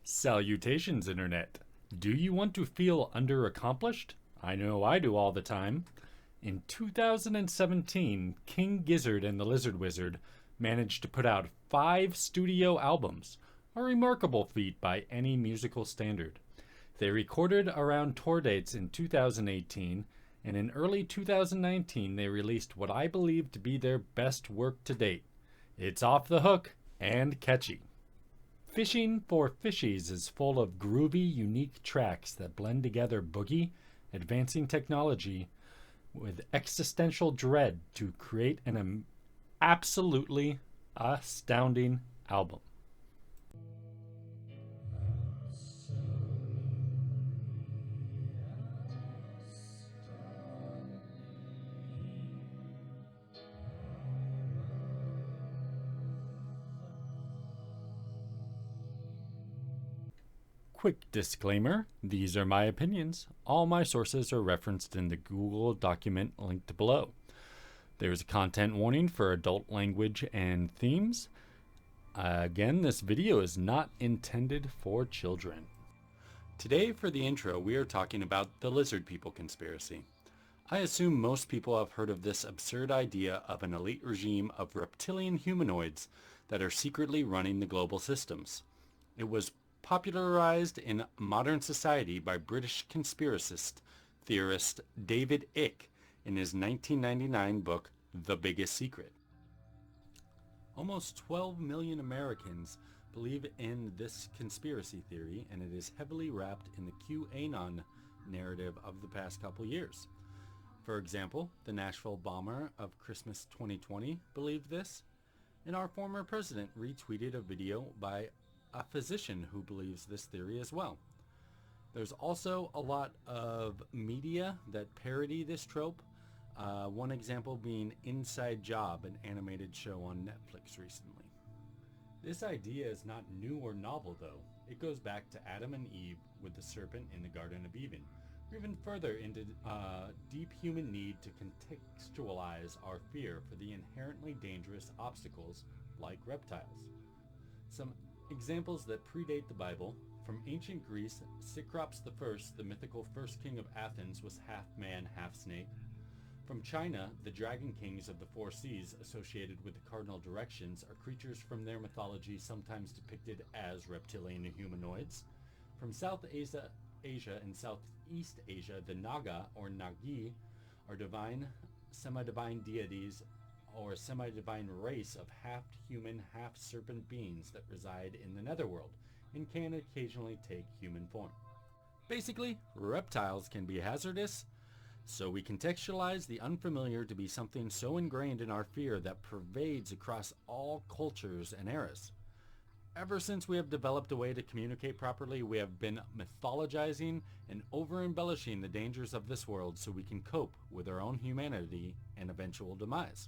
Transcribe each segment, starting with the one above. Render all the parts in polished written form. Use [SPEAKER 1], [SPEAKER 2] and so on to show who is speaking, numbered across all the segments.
[SPEAKER 1] Salutations, Internet. Do you want to feel underaccomplished? I know I do all the time. In 2017, King Gizzard and the Lizard Wizard managed to put out 5 studio albums, a remarkable feat by any musical standard. They recorded around tour dates in 2018, and in early 2019 they released what I believe to be their best work to date. It's off the hook and catchy. Fishing for Fishies is full of groovy, unique tracks that blend together boogie, advancing technology, with existential dread to create an absolutely astounding album. Quick disclaimer, these are my opinions. All my sources are referenced in the Google document linked below. There's a content warning for adult language and themes. Again, this video is not intended for children. Today for the intro, we are talking about the lizard people conspiracy. I assume most people have heard of this absurd idea of an elite regime of reptilian humanoids that are secretly running the global systems. It was popularized in modern society by British conspiracist theorist David Icke in his 1999 book, The Biggest Secret. Almost 12 million Americans believe in this conspiracy theory, and it is heavily wrapped in the QAnon narrative of the past couple years. For example, the Nashville bomber of Christmas 2020 believed this, and our former president retweeted a video by a physician who believes this theory as well. There's also a lot of media that parody this trope. One example being Inside Job, an animated show on Netflix recently. This idea is not new or novel though. It goes back to Adam and Eve with the serpent in the Garden of Eden, or even further into deep human need to contextualize our fear for the inherently dangerous obstacles like reptiles. Some examples that predate the Bible: from ancient Greece, Cecrops I, the mythical first king of Athens, was half man, half snake. From China, the dragon kings of the four seas associated with the cardinal directions are creatures from their mythology sometimes depicted as reptilian humanoids. From South Asia and Southeast Asia, the Naga or Nagi are divine, semi-divine deities or a semi-divine race of half-human, half-serpent beings that reside in the netherworld and can occasionally take human form. Basically, reptiles can be hazardous, so we contextualize the unfamiliar to be something so ingrained in our fear that pervades across all cultures and eras. Ever since we have developed a way to communicate properly, we have been mythologizing and over-embellishing the dangers of this world so we can cope with our own humanity and eventual demise.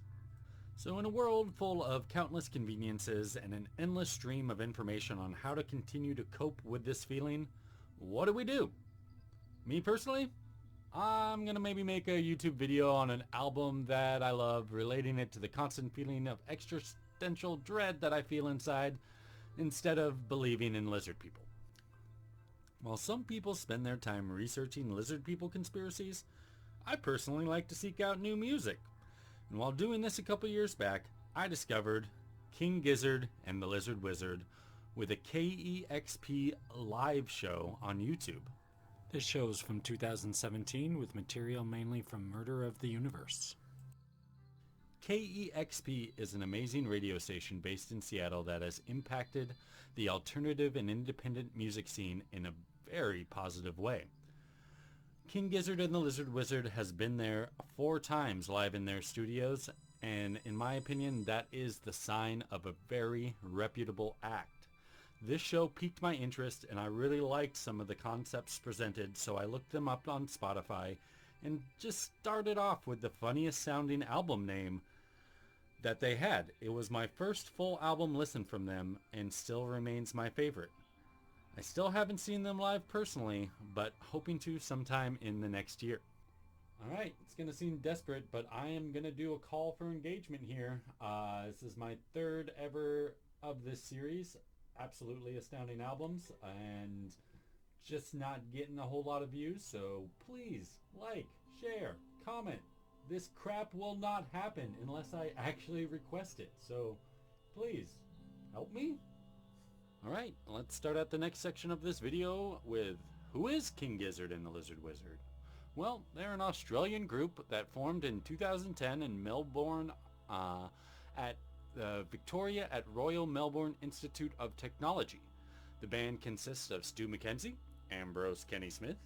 [SPEAKER 1] So in a world full of countless conveniences and an endless stream of information on how to continue to cope with this feeling, what do? Me personally, I'm going to maybe make a YouTube video on an album that I love, relating it to the constant feeling of existential dread that I feel inside, instead of believing in lizard people. While some people spend their time researching lizard people conspiracies, I personally like to seek out new music. And while doing this a couple years back, I discovered King Gizzard and the Lizard Wizard with a KEXP live show on YouTube. This show is from 2017 with material mainly from Murder of the Universe. KEXP is an amazing radio station based in Seattle that has impacted the alternative and independent music scene in a very positive way. King Gizzard and the Lizard Wizard has been there 4 times live in their studios, and in my opinion, that is the sign of a very reputable act. This show piqued my interest, and I really liked some of the concepts presented, so I looked them up on Spotify and just started off with the funniest sounding album name that they had. It was my first full album listen from them and still remains my favorite. I still haven't seen them live personally, but hoping to sometime in the next year. Alright, it's going to seem desperate, but I am going to do a call for engagement here. This is my 3rd ever of this series. absolutely astounding albums and just not getting a whole lot of views. So please like, share, comment. This crap will not happen unless I actually request it. So please help me. Alright, let's start out the next section of this video with who is King Gizzard and the Lizard Wizard? Well, they're an Australian group that formed in 2010 in Melbourne at Victoria at Royal Melbourne Institute of Technology. The band consists of Stu McKenzie, Ambrose Kenny Smith,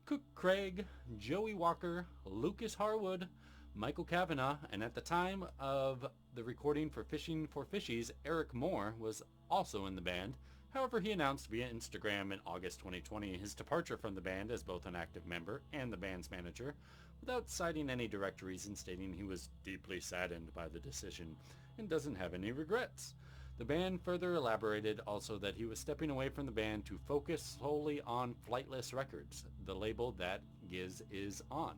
[SPEAKER 1] Cook Craig, Joey Walker, Lucas Harwood, Michael Kavanagh, and at the time of the recording for Fishing for Fishies, Eric Moore was also in the band. However, he announced via Instagram in August 2020 his departure from the band as both an active member and the band's manager, without citing any direct reason, stating he was deeply saddened by the decision and doesn't have any regrets. The band further elaborated also that he was stepping away from the band to focus solely on Flightless Records, the label that Giz is on.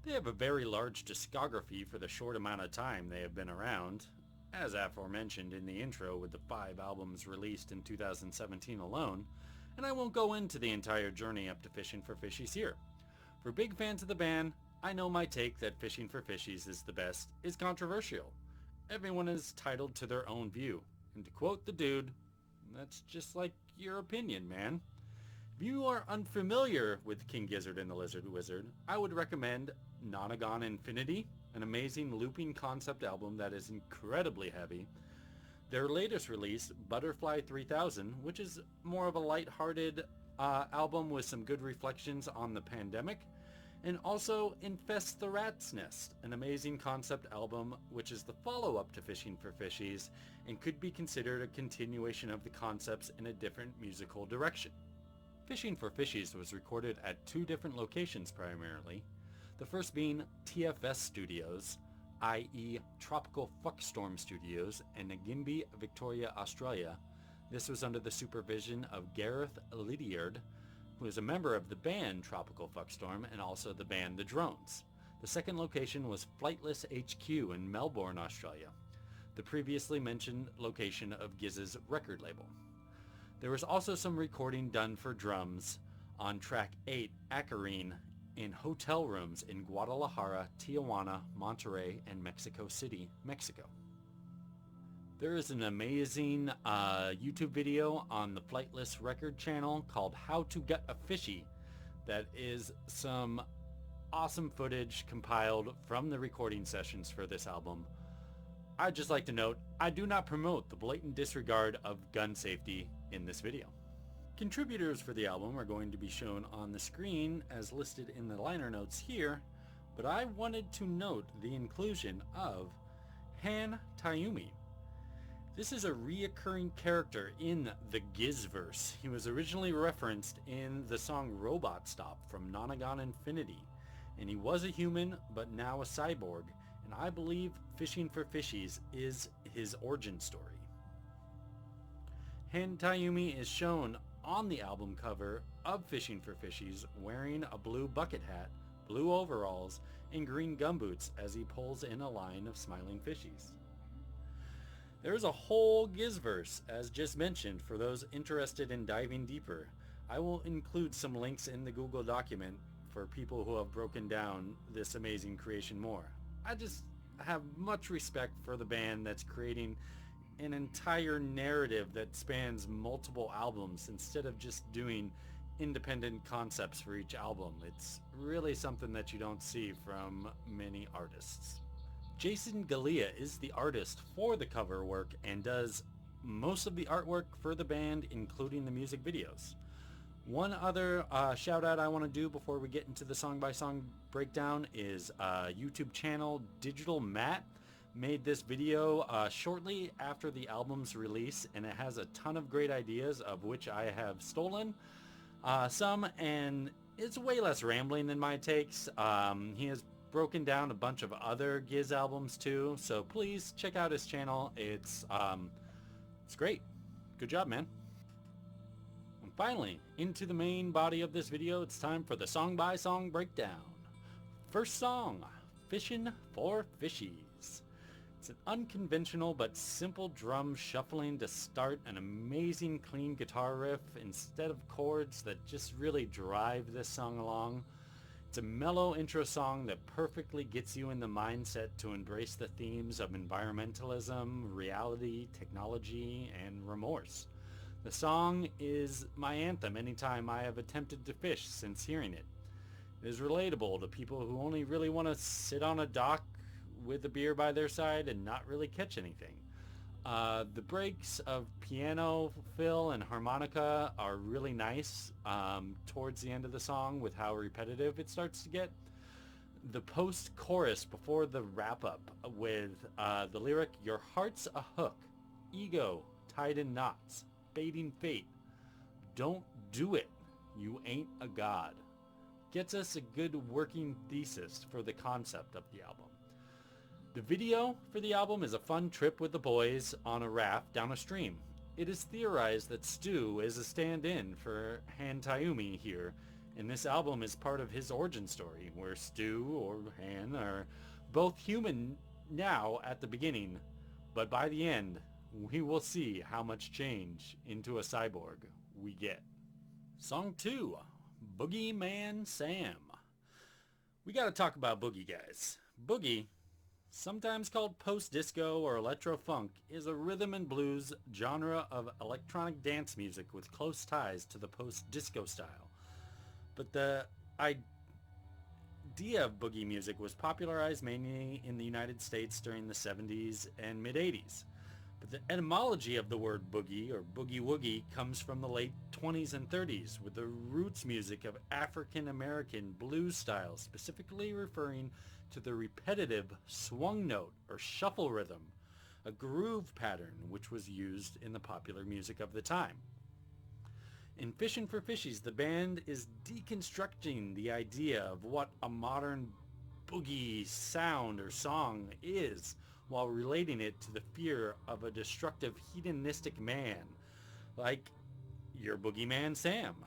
[SPEAKER 1] They have a very large discography for the short amount of time they have been around, as aforementioned in the intro with the 5 albums released in 2017 alone, and I won't go into the entire journey up to Fishing for Fishies here. For big fans of the band, I know my take that Fishing for Fishies is the best is controversial. Everyone is entitled to their own view, and to quote the dude, that's just like your opinion, man. If you are unfamiliar with King Gizzard and the Lizard Wizard, I would recommend Nonagon Infinity, an amazing looping concept album that is incredibly heavy. Their latest release, Butterfly 3000, which is more of a light-hearted album with some good reflections on the pandemic. And also Infest the Rat's Nest, an amazing concept album which is the follow-up to Fishing for Fishies and could be considered a continuation of the concepts in a different musical direction. Fishing for Fishies was recorded at 2 different locations primarily, the first being TFS Studios, i.e. Tropical Fuckstorm Studios in Nagimbi, Victoria, Australia. This was under the supervision of Gareth Lydiard, who is a member of the band Tropical Fuckstorm and also the band The Drones. The second location was Flightless HQ in Melbourne, Australia, the previously mentioned location of Giz's record label. There was also some recording done for drums on track 8, Acarine, in hotel rooms in Guadalajara, Tijuana, Monterrey, and Mexico City, Mexico. There is an amazing YouTube video on the Flightless record channel called How to Get a Fishy that is some awesome footage compiled from the recording sessions for this album. I'd just like to note, I do not promote the blatant disregard of gun safety in this video. Contributors for the album are going to be shown on the screen as listed in the liner notes here, but I wanted to note the inclusion of Han Taeyumi. This is a reoccurring character in the Gizverse. He was originally referenced in the song Robot Stop from Nonagon Infinity, and he was a human but now a cyborg, and I believe Fishing for Fishies is his origin story. Han Taeyumi is shown on the album cover of Fishing for Fishies wearing a blue bucket hat, blue overalls, and green gumboots as he pulls in a line of smiling fishies. There's a whole Gizverse, as just mentioned, for those interested in diving deeper. I will include some links in the Google document for people who have broken down this amazing creation more. I just have much respect for the band that's creating an entire narrative that spans multiple albums instead of just doing independent concepts for each album. It's really something that you don't see from many artists. Jason Galea is the artist for the cover work and does most of the artwork for the band, including the music videos. One other shout out I want to do before we get into the song by song breakdown is YouTube channel Digital Matt made this video shortly after the album's release, and it has a ton of great ideas, of which I have stolen some, and it's way less rambling than my takes. He has broken down a bunch of other Giz albums too, so please check out his channel. It's great. Good job, man. And finally, into the main body of this video, it's time for the song by song breakdown. First song, Fishin' for Fishies. It's an unconventional but simple drum shuffling to start an amazing clean guitar riff instead of chords that just really drive this song along. It's a mellow intro song that perfectly gets you in the mindset to embrace the themes of environmentalism, reality, technology, and remorse. The song is my anthem anytime I have attempted to fish since hearing it. It is relatable to people who only really want to sit on a dock with a beer by their side and not really catch anything. The breaks of piano fill and harmonica are really nice towards the end of the song with how repetitive it starts to get. The post-chorus before the wrap-up with the lyric, "Your heart's a hook, ego tied in knots, baiting fate. Don't do it, you ain't a god," gets us a good working thesis for the concept of the album. The video for the album is a fun trip with the boys on a raft down a stream. It is theorized that Stu is a stand-in for Han Taumi here, and this album is part of his origin story, where Stu or Han are both human now at the beginning, but by the end, we will see how much change into a cyborg we get. Song 2, Boogieman Sam. We gotta talk about Boogie, guys. Boogie, sometimes called post-disco or electro-funk, is a rhythm and blues genre of electronic dance music with close ties to the post-disco style. But the idea of boogie music was popularized mainly in the United States during the 70s and mid-80s. But the etymology of the word boogie or boogie-woogie comes from the late 20s and 30s with the roots music of African-American blues styles, specifically referring to the repetitive swung note or shuffle rhythm, a groove pattern which was used in the popular music of the time. In Fishin' for Fishies, the band is deconstructing the idea of what a modern boogie sound or song is while relating it to the fear of a destructive hedonistic man like your Boogieman Sam.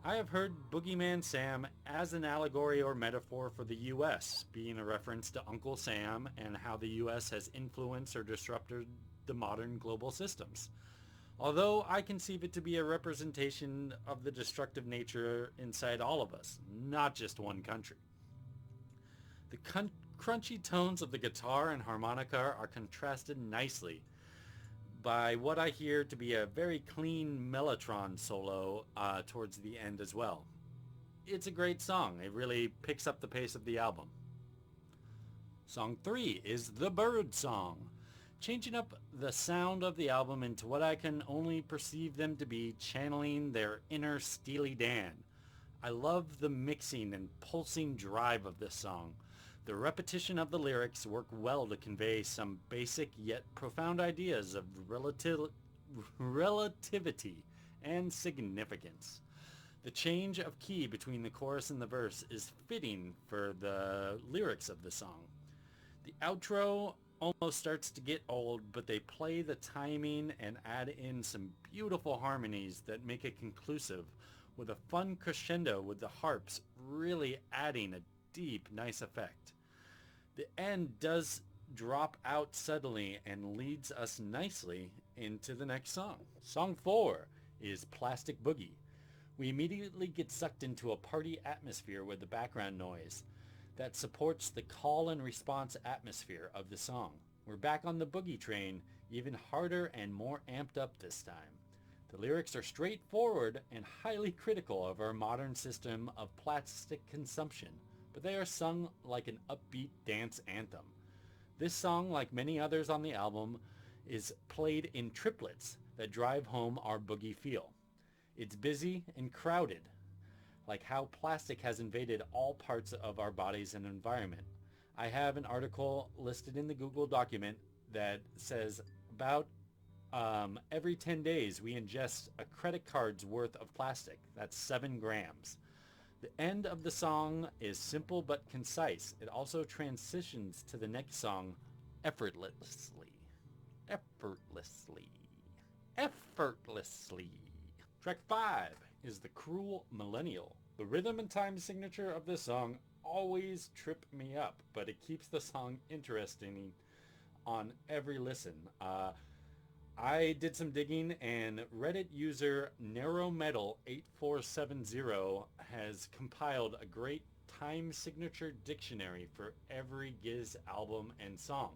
[SPEAKER 1] I have heard Boogieman Sam as an allegory or metaphor for the U.S., being a reference to Uncle Sam and how the U.S. has influenced or disrupted the modern global systems. Although I conceive it to be a representation of the destructive nature inside all of us, not just one country. The crunchy tones of the guitar and harmonica are contrasted nicely by what I hear to be a very clean mellotron solo towards the end as well. It's a great song. It really picks up the pace of the album. Song 3 is The Bird Song, changing up the sound of the album into what I can only perceive them to be channeling their inner Steely Dan. I love the mixing and pulsing drive of this song. The repetition of the lyrics work well to convey some basic yet profound ideas of relativity and significance. The change of key between the chorus and the verse is fitting for the lyrics of the song. The outro almost starts to get old, but they play the timing and add in some beautiful harmonies that make it conclusive, with a fun crescendo with the harps really adding a deep, nice effect. The end does drop out suddenly and leads us nicely into the next song. Song 4 is Plastic Boogie. We immediately get sucked into a party atmosphere with the background noise that supports the call and response atmosphere of the song. We're back on the boogie train, even harder and more amped up this time. The lyrics are straightforward and highly critical of our modern system of plastic consumption, but they are sung like an upbeat dance anthem. This song, like many others on the album, is played in triplets that drive home our boogie feel. It's busy and crowded, like how plastic has invaded all parts of our bodies and environment. I have an article listed in the Google document that says about every 10 days we ingest a credit card's worth of plastic. That's 7 grams. The end of the song is simple but concise. It also transitions to the next song effortlessly. Effortlessly. Effortlessly. Track 5 is The Cruel Millennial. The rhythm and time signature of this song always trip me up, but it keeps the song interesting on every listen. I did some digging, and Reddit user NarrowMetal8470 has compiled a great time signature dictionary for every Giz album and song.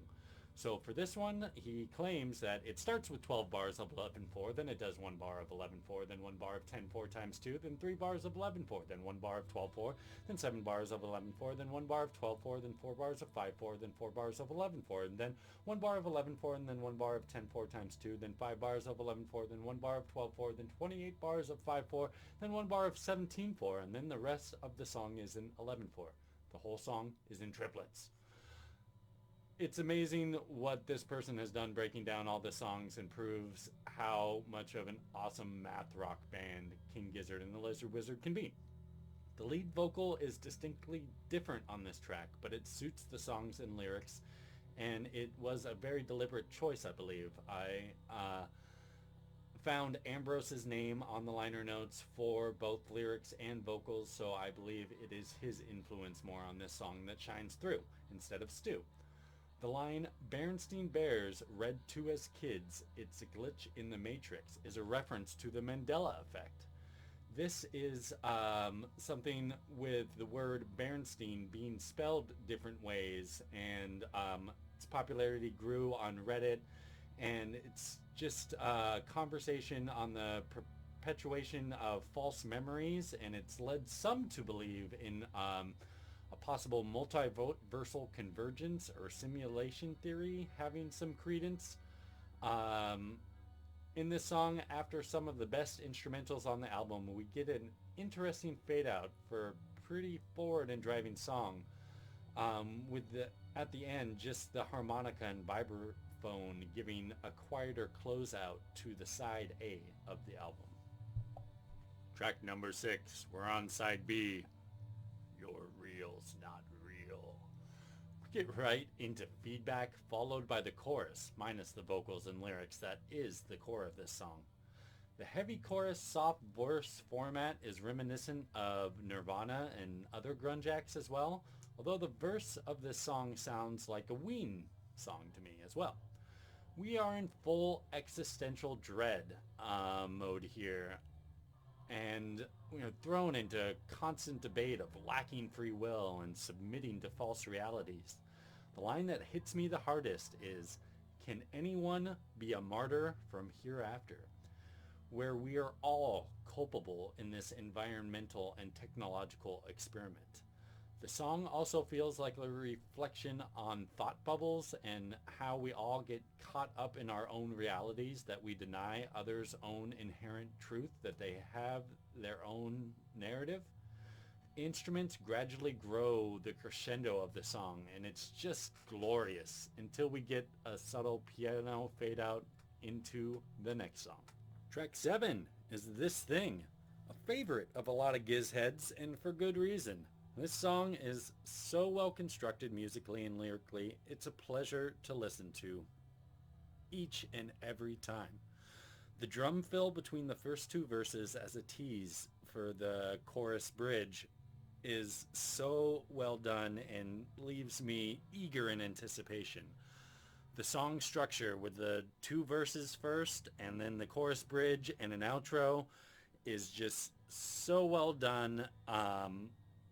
[SPEAKER 1] So for this one, he claims that it starts with 12 bars of 11/4, then it does 1 bar of 11/4, then 1 bar of 10/4 times 2, then 3 bars of 11/4, then 1 bar of 12/4, then 7 bars of 11/4, then 1 bar of 12/4, then 4 bars of 5/4, then 4 bars of 11/4, and then 1 bar of 11/4, and then 1 bar of 10/4 times 2, then 5 bars of 11/4, then 1 bar of 12/4, then 28 bars of 5/4, then 1 bar of 17/4, and then the rest of the song is in 11/4. The whole song is in triplets. It's amazing what this person has done breaking down all the songs, and proves how much of an awesome math rock band King Gizzard and the Lizard Wizard can be. The lead vocal is distinctly different on this track, but it suits the songs and lyrics, and it was a very deliberate choice, I believe. I found Ambrose's name on the liner notes for both lyrics and vocals, so I believe it is his influence more on this song that shines through, instead of Stu. The line, "Bernstein Bears read to as kids, it's a glitch in the Matrix," is a reference to the Mandela effect. This is something with the word Bernstein being spelled different ways, and its popularity grew on Reddit, and it's just a conversation on the perpetuation of false memories, and it's led some to believe in a possible multiversal convergence or simulation theory having some credence. In this song, after some of the best instrumentals on the album, we get an interesting fade out for a pretty forward and driving song, with at the end just the harmonica and vibraphone giving a quieter closeout to the side A of the album. Track number 6, we're on side B. You're real's not real. We get right into feedback, followed by the chorus, minus the vocals and lyrics that is the core of this song. The heavy chorus, soft verse format is reminiscent of Nirvana and other grunge acts as well, although the verse of this song sounds like a Ween song to me as well. We are in full existential dread mode here, and thrown into constant debate of lacking free will and submitting to false realities. The line that hits me the hardest is, "Can anyone be a martyr from hereafter?" Where we are all culpable in this environmental and technological experiment. The song also feels like a reflection on thought bubbles and how we all get caught up in our own realities, that we deny others' own inherent truth, that they have their own narrative. Instruments gradually grow the crescendo of the song, and it's just glorious until we get a subtle piano fade out into the next song. Track 7 is This Thing, a favorite of a lot of Giz heads, and for good reason. This song is so well constructed musically and lyrically, it's a pleasure to listen to each and every time. The drum fill between the first 2 verses as a tease for the chorus bridge is so well done and leaves me eager in anticipation. The song structure with the 2 verses first and then the chorus bridge and an outro is just so well done.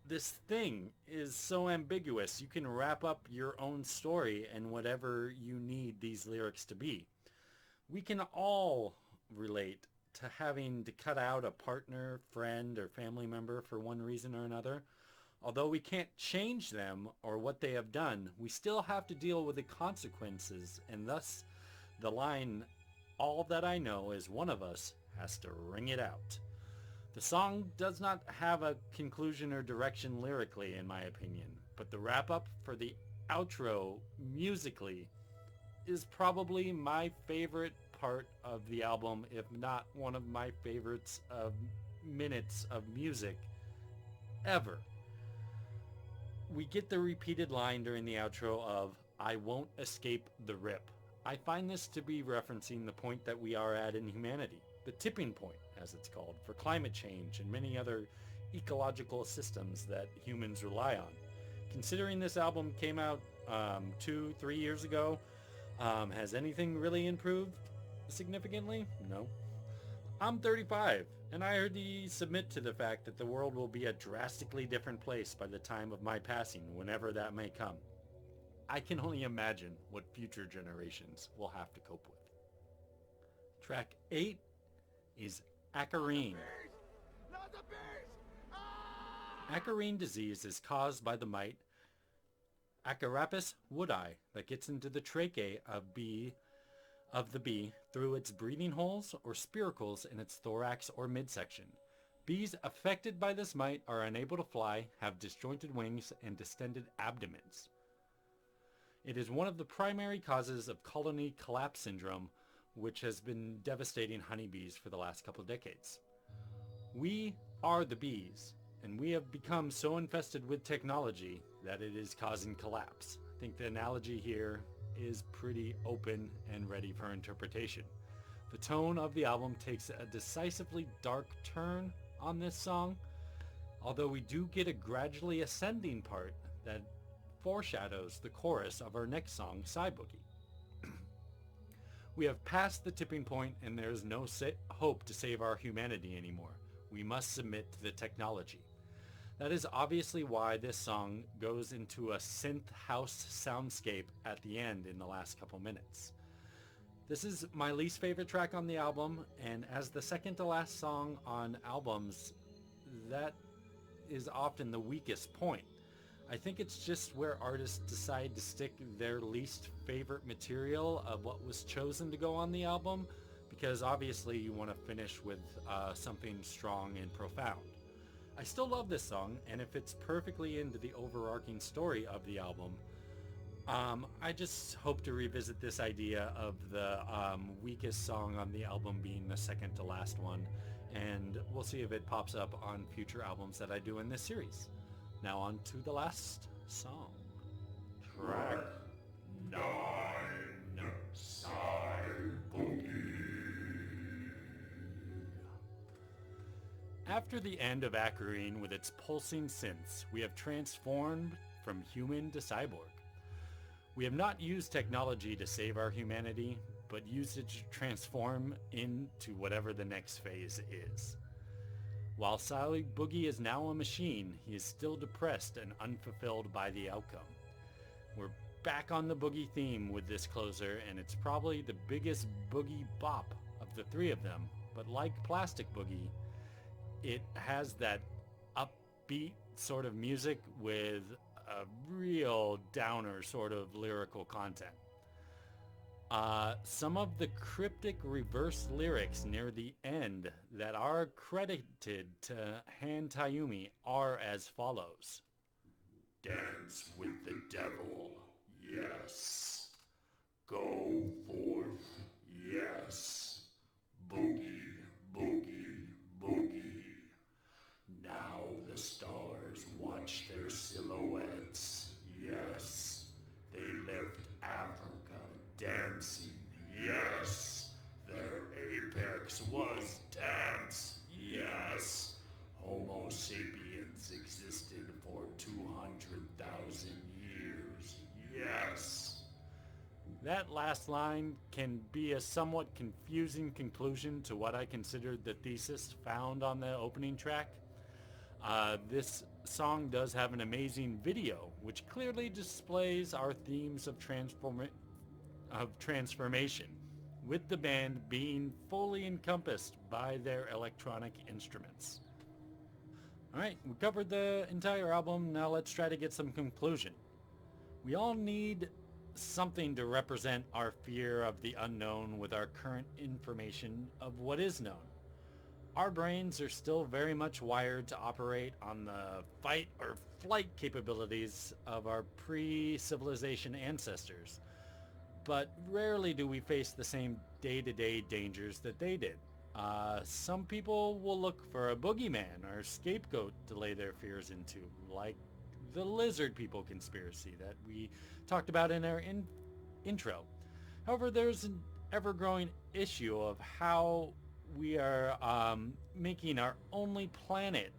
[SPEAKER 1] This thing is so ambiguous. You can wrap up your own story and whatever you need these lyrics to be. We can all relate to having to cut out a partner, friend, or family member for one reason or another. Although we can't change them or what they have done, we still have to deal with the consequences, and thus the line, "All that I know is one of us has to ring it out." The song does not have a conclusion or direction lyrically, in my opinion, but the wrap-up for the outro musically is probably my favorite part of the album, if not one of my favorites of minutes of music ever. We get the repeated line during the outro of, "I won't escape the rip." I find this to be referencing the point that we are at in humanity, the tipping point, as it's called, for climate change and many other ecological systems that humans rely on. Considering this album came out 2-3 years ago, Has anything really improved significantly? No. I'm 35, and I already submit to the fact that the world will be a drastically different place by the time of my passing, whenever that may come. I can only imagine what future generations will have to cope with. Track 8 is Acarine. Acarine disease is caused by the mite Acarapis woodi that gets into the tracheae of the bee through its breathing holes or spiracles in its thorax or midsection. Bees affected by this mite are unable to fly, have disjointed wings, and distended abdomens. It is one of the primary causes of colony collapse syndrome, which has been devastating honeybees for the last couple of decades. We are the bees, and we have become so infested with technology that it is causing collapse. I think the analogy here is pretty open and ready for interpretation. The tone of the album takes a decisively dark turn on this song, although we do get a gradually ascending part that foreshadows the chorus of our next song, Cyboogie. We have passed the tipping point and there is no hope to save our humanity anymore. We must submit to the technology. That is obviously why this song goes into a synth house soundscape at the end in the last couple minutes. This is my least favorite track on the album, and as the second to last song on albums, that is often the weakest point. I think it's just where artists decide to stick their least favorite material of what was chosen to go on the album, because obviously you want to finish with something strong and profound. I still love this song, and it fits perfectly into the overarching story of the album. I just hope to revisit this idea of the weakest song on the album being the second to last one, and we'll see if it pops up on future albums that I do in this series. Now on to the last song. Track 9, Cyboogie. After the end of Acarine with its pulsing synths, we have transformed from human to cyborg. We have not used technology to save our humanity, but used it to transform into whatever the next phase is. While Cyboogie is now a machine, he is still depressed and unfulfilled by the outcome. We're back on the Boogie theme with this closer, and it's probably the biggest Boogie bop of the three of them, but like Plastic Boogie, it has that upbeat sort of music with a real downer sort of lyrical content. Some of the cryptic reverse lyrics near the end that are credited to Han Taeyumi are as follows. Dance with the devil, yes. Go forth, yes. Boogie, boogie, boogie. Now the stars watch their silhouettes, yes. They left Africa dancing, yes. Their apex was dance, yes. Homo sapiens existed for 200,000 years, yes. That last line can be a somewhat confusing conclusion to what I considered the thesis found on the opening track. This song does have an amazing video, which clearly displays our themes of transformation, with the band being fully encompassed by their electronic instruments. Alright, we covered the entire album, now let's try to get some conclusion. We all need something to represent our fear of the unknown with our current information of what is known. Our brains are still very much wired to operate on the fight or flight capabilities of our pre-civilization ancestors, but rarely do we face the same day-to-day dangers that they did. Some people will look for a boogeyman or scapegoat to lay their fears into, like the lizard people conspiracy that we talked about in our intro. However, there's an ever-growing issue of how we are making our only planet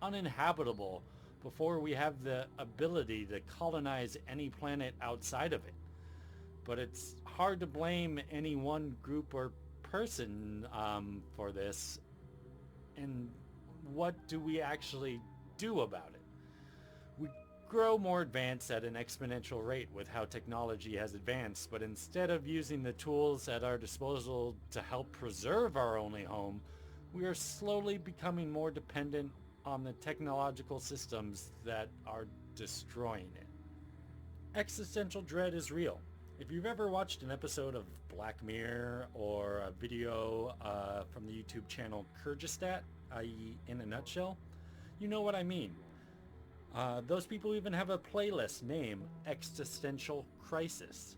[SPEAKER 1] uninhabitable before we have the ability to colonize any planet outside of it. But it's hard to blame any one group or person for this. And what do we actually do about it? We grow more advanced at an exponential rate with how technology has advanced, but instead of using the tools at our disposal to help preserve our only home, we are slowly becoming more dependent on the technological systems that are destroying it. Existential dread is real. If you've ever watched an episode of Black Mirror or a video from the YouTube channel Kyrgyzstan, i.e. In a Nutshell, you know what I mean. Those people even have a playlist named Existential Crisis.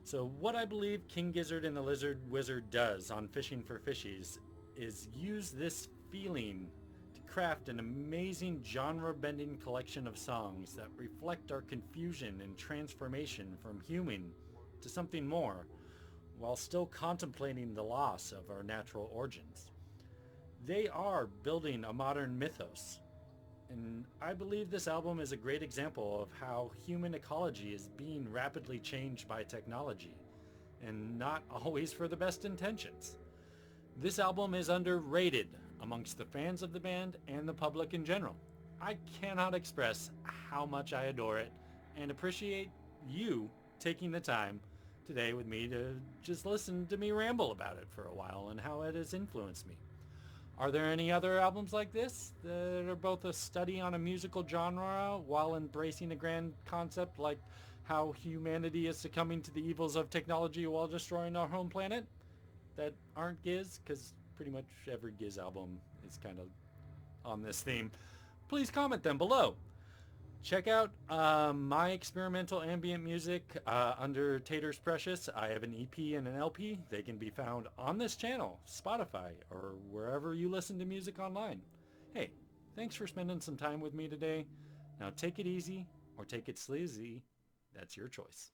[SPEAKER 1] So what I believe King Gizzard and the Lizard Wizard does on Fishing for Fishies is use this feeling to craft an amazing genre-bending collection of songs that reflect our confusion and transformation from human to something more, while still contemplating the loss of our natural origins. They are building a modern mythos, and I believe this album is a great example of how human ecology is being rapidly changed by technology, and not always for the best intentions. This album is underrated amongst the fans of the band and the public in general. I cannot express how much I adore it and appreciate you taking the time today with me to just listen to me ramble about it for a while and how it has influenced me. Are there any other albums like this that are both a study on a musical genre while embracing a grand concept like how humanity is succumbing to the evils of technology while destroying our home planet that aren't Giz? Because pretty much every Giz album is kind of on this theme. Please comment them below. Check out my experimental ambient music under TaytorsPrecious. I have an EP and an LP. They can be found on this channel, Spotify, or wherever you listen to music online. Hey, thanks for spending some time with me today. Now take it easy or take it sleazy. That's your choice.